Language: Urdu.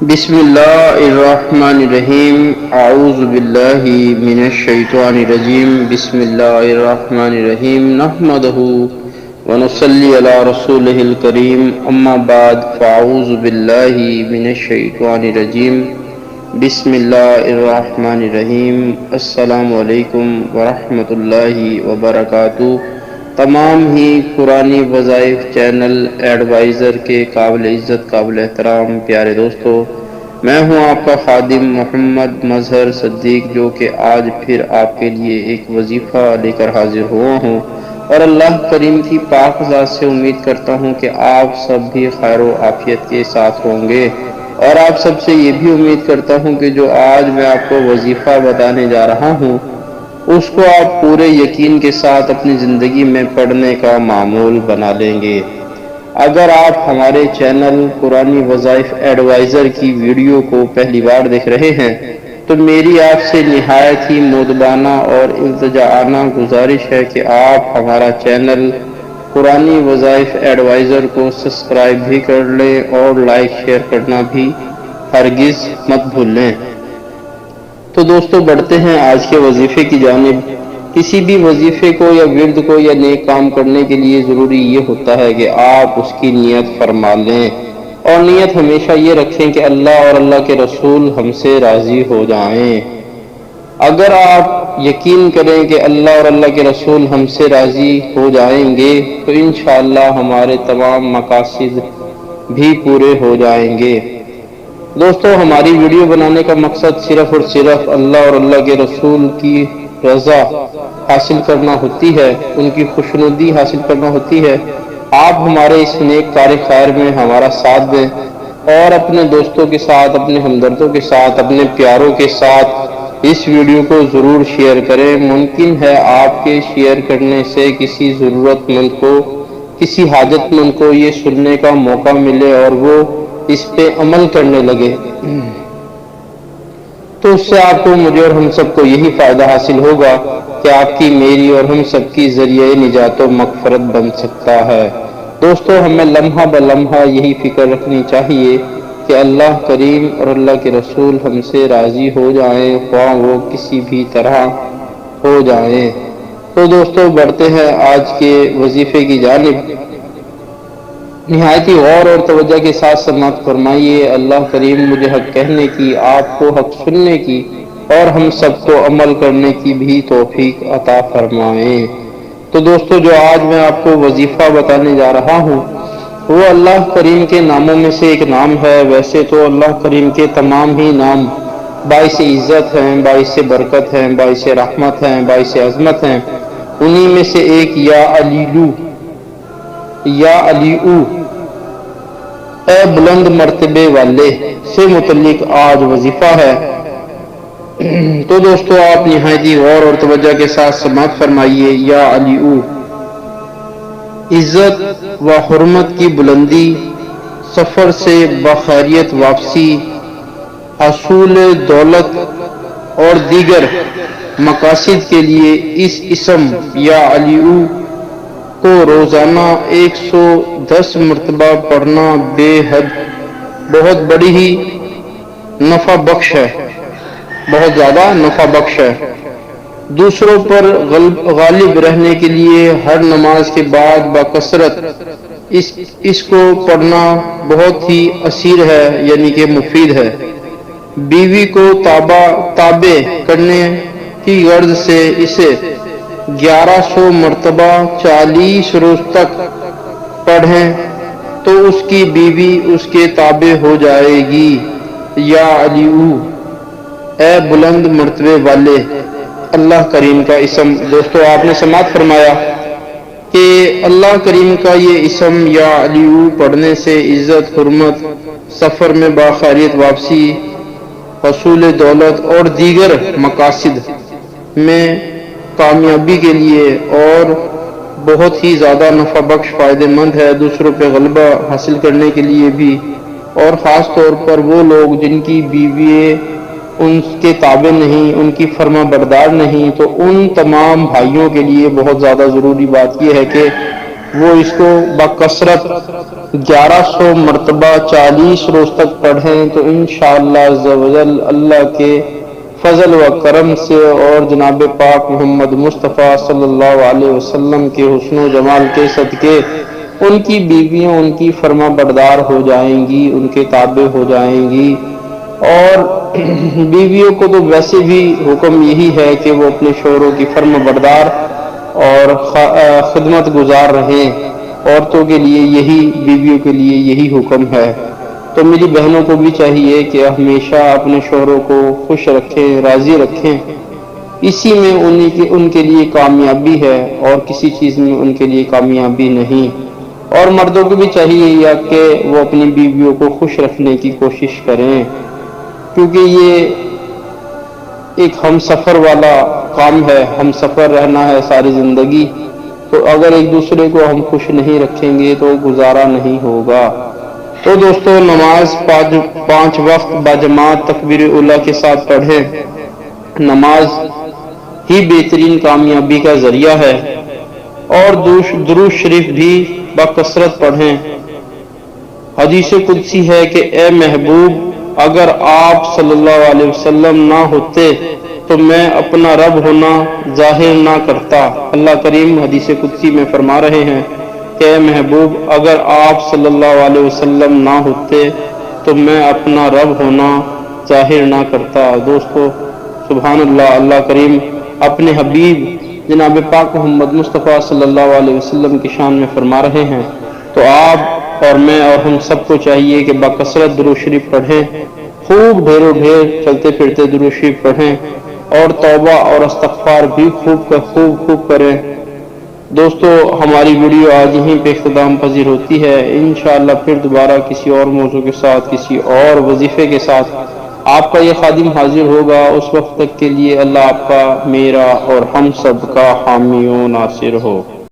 بسم اللہ الرحمن الرحیم اعوذ باللہ من الشیطان الرجیم بسم اللہ الرحمن الرحیم نحمدہ ونصلی علی رسولہ الکریم اما بعد فاعوذ باللہ من الشیطان الرجیم بسم اللہ الرحمن الرحیم السلام علیکم ورحمۃ اللہ وبرکاتہ۔ تمام ہی قرآنی وظائف چینل ایڈوائزر کے قابل عزت قابل احترام پیارے دوستو، میں ہوں آپ کا خادم محمد مظہر صدیق، جو کہ آج پھر آپ کے لیے ایک وظیفہ لے کر حاضر ہوا ہوں، اور اللہ کریم کی پاک ذات سے امید کرتا ہوں کہ آپ سب بھی خیر و عافیت کے ساتھ ہوں گے، اور آپ سب سے یہ بھی امید کرتا ہوں کہ جو آج میں آپ کو وظیفہ بتانے جا رہا ہوں اس کو آپ پورے یقین کے ساتھ اپنی زندگی میں پڑھنے کا معمول بنا لیں گے۔ اگر آپ ہمارے چینل قرآنی وظائف ایڈوائزر کی ویڈیو کو پہلی بار دیکھ رہے ہیں تو میری آپ سے نہایت ہی مؤدبانہ اور التجاءانہ گزارش ہے کہ آپ ہمارا چینل قرآنی وظائف ایڈوائزر کو سبسکرائب بھی کر لیں اور لائک شیئر کرنا بھی ہرگز مت بھولیں۔ تو دوستو بڑھتے ہیں آج کے وظیفے کی جانب۔ کسی بھی وظیفے کو یا ورد کو یا نیک کام کرنے کے لیے ضروری یہ ہوتا ہے کہ آپ اس کی نیت فرما لیں، اور نیت ہمیشہ یہ رکھیں کہ اللہ اور اللہ کے رسول ہم سے راضی ہو جائیں۔ اگر آپ یقین کریں کہ اللہ اور اللہ کے رسول ہم سے راضی ہو جائیں گے تو انشاءاللہ ہمارے تمام مقاصد بھی پورے ہو جائیں گے۔ دوستو ہماری ویڈیو بنانے کا مقصد صرف اور صرف اللہ اور اللہ کے رسول کی رضا حاصل کرنا ہوتی ہے، ان کی خوشنودی حاصل کرنا ہوتی ہے۔ آپ ہمارے اس نیک کار خیر میں ہمارا ساتھ دیں اور اپنے دوستوں کے ساتھ، اپنے ہمدردوں کے ساتھ، اپنے پیاروں کے ساتھ اس ویڈیو کو ضرور شیئر کریں۔ ممکن ہے آپ کے شیئر کرنے سے کسی ضرورت مند کو، کسی حاجت مند کو یہ سننے کا موقع ملے اور وہ اس پہ عمل کرنے لگے، تو اس سے آپ کو، مجھے اور ہم سب کو یہی فائدہ حاصل ہوگا کہ آپ کی، میری اور ہم سب کی ذریعہ نجات و مغفرت بن سکتا ہے۔ دوستو ہمیں لمحہ بلمحہ یہی فکر رکھنی چاہیے کہ اللہ کریم اور اللہ کے رسول ہم سے راضی ہو جائیں، خواہ وہ کسی بھی طرح ہو جائیں۔ تو دوستو بڑھتے ہیں آج کے وظیفے کی جانب۔ نہایت ہی غور اور توجہ کے ساتھ سماعت فرمائیے۔ اللہ کریم مجھے حق کہنے کی، آپ کو حق سننے کی اور ہم سب کو عمل کرنے کی بھی توفیق عطا فرمائیں۔ تو دوستو جو آج میں آپ کو وظیفہ بتانے جا رہا ہوں وہ اللہ کریم کے ناموں میں سے ایک نام ہے۔ ویسے تو اللہ کریم کے تمام ہی نام باعث عزت ہیں، باعث برکت ہیں، باعث رحمت ہیں، باعث عظمت ہیں۔ انہی میں سے ایک یا علیو، یا علیو، اے بلند مرتبے والے سے متعلق آج وظیفہ ہے۔ تو دوستو آپ نہایت ہی غور اور توجہ کے ساتھ سماعت فرمائیے۔ یا علیو، عزت و حرمت کی بلندی، سفر سے بخیریت واپسی، حصول دولت اور دیگر مقاصد کے لیے اس اسم یا علیو کو روزانہ 110 مرتبہ پڑھنا بے حد بہت بڑی ہی نفع بخش ہے، بہت زیادہ نفع بخش ہے۔ دوسروں پر غالب رہنے کے لیے ہر نماز کے بعد بکثرت اس کو پڑھنا بہت ہی اثیر ہے، یعنی کہ مفید ہے۔ بیوی کو تابع کرنے کی غرض سے اسے 1100 مرتبہ 40 روز تک پڑھیں تو اس کی بیوی اس کے تابع ہو جائے گی۔ یا علیو، اے بلند مرتبے والے، اللہ کریم کا اسم۔ دوستو آپ نے سماعت فرمایا کہ اللہ کریم کا یہ اسم یا علیو پڑھنے سے عزت، حرمت، سفر میں باخیریت واپسی، حصول دولت اور دیگر مقاصد میں کامیابی کے لیے اور بہت ہی زیادہ نفع بخش فائدہ مند ہے۔ دوسروں پہ غلبہ حاصل کرنے کے لیے بھی، اور خاص طور پر وہ لوگ جن کی بیوییں ان کے تابع نہیں، ان کی فرما بردار نہیں، تو ان تمام بھائیوں کے لیے بہت زیادہ ضروری بات یہ ہے کہ وہ اس کو بکثرت 1100 مرتبہ 40 روز تک پڑھیں تو انشاءاللہ عز و جل اللہ کے فضل و کرم سے اور جناب پاک محمد مصطفیٰ صلی اللہ علیہ وسلم کے حسن و جمال کے صدقے ان کی بیویاں ان کی فرما بردار ہو جائیں گی، ان کے تابع ہو جائیں گی۔ اور بیویوں کو تو ویسے بھی حکم یہی ہے کہ وہ اپنے شوہروں کی فرما بردار اور خدمت گزار رہیں۔ عورتوں کے لیے یہی، بیویوں کے لیے یہی حکم ہے۔ تو میری بہنوں کو بھی چاہیے کہ ہمیشہ اپنے شوہروں کو خوش رکھیں، راضی رکھیں، اسی میں ان کے لیے کامیابی ہے اور کسی چیز میں ان کے لیے کامیابی نہیں۔ اور مردوں کو بھی چاہیے یا کہ وہ اپنی بیویوں کو خوش رکھنے کی کوشش کریں، کیونکہ یہ ایک ہم سفر والا کام ہے، ہم سفر رہنا ہے ساری زندگی، تو اگر ایک دوسرے کو ہم خوش نہیں رکھیں گے تو گزارا نہیں ہوگا۔ تو دوستو، نماز 5 وقت باجماعت تکبیر اولیٰ کے ساتھ پڑھیں۔ نماز ہی بہترین کامیابی کا ذریعہ ہے، اور درود شریف بھی بکثرت پڑھیں۔ حدیث قدسی ہے کہ اے محبوب، اگر آپ صلی اللہ علیہ وسلم نہ ہوتے تو میں اپنا رب ہونا ظاہر نہ کرتا۔ اللہ کریم حدیث قدسی میں فرما رہے ہیں کہ اے محبوب، اگر آپ صلی اللہ علیہ وسلم نہ ہوتے تو میں اپنا رب ہونا ظاہر نہ کرتا۔ دوستو سبحان اللہ، اللہ کریم اپنے حبیب جناب پاک محمد مصطفیٰ صلی اللہ علیہ وسلم کی شان میں فرما رہے ہیں۔ تو آپ اور میں اور ہم سب کو چاہیے کہ بکثرت درود شریف پڑھیں، خوب ڈھیر و ڈھیر چلتے پھرتے درود شریف پڑھیں، اور توبہ اور استغفار بھی خوب کریں۔ دوستو ہماری ویڈیو آج یہیں پہ اختتام پذیر ہوتی ہے۔ انشاءاللہ پھر دوبارہ کسی اور موضوع کے ساتھ، کسی اور وظیفے کے ساتھ آپ کا یہ خادم حاضر ہوگا۔ اس وقت تک کے لیے اللہ آپ کا، میرا اور ہم سب کا حامی و ناصر ہو۔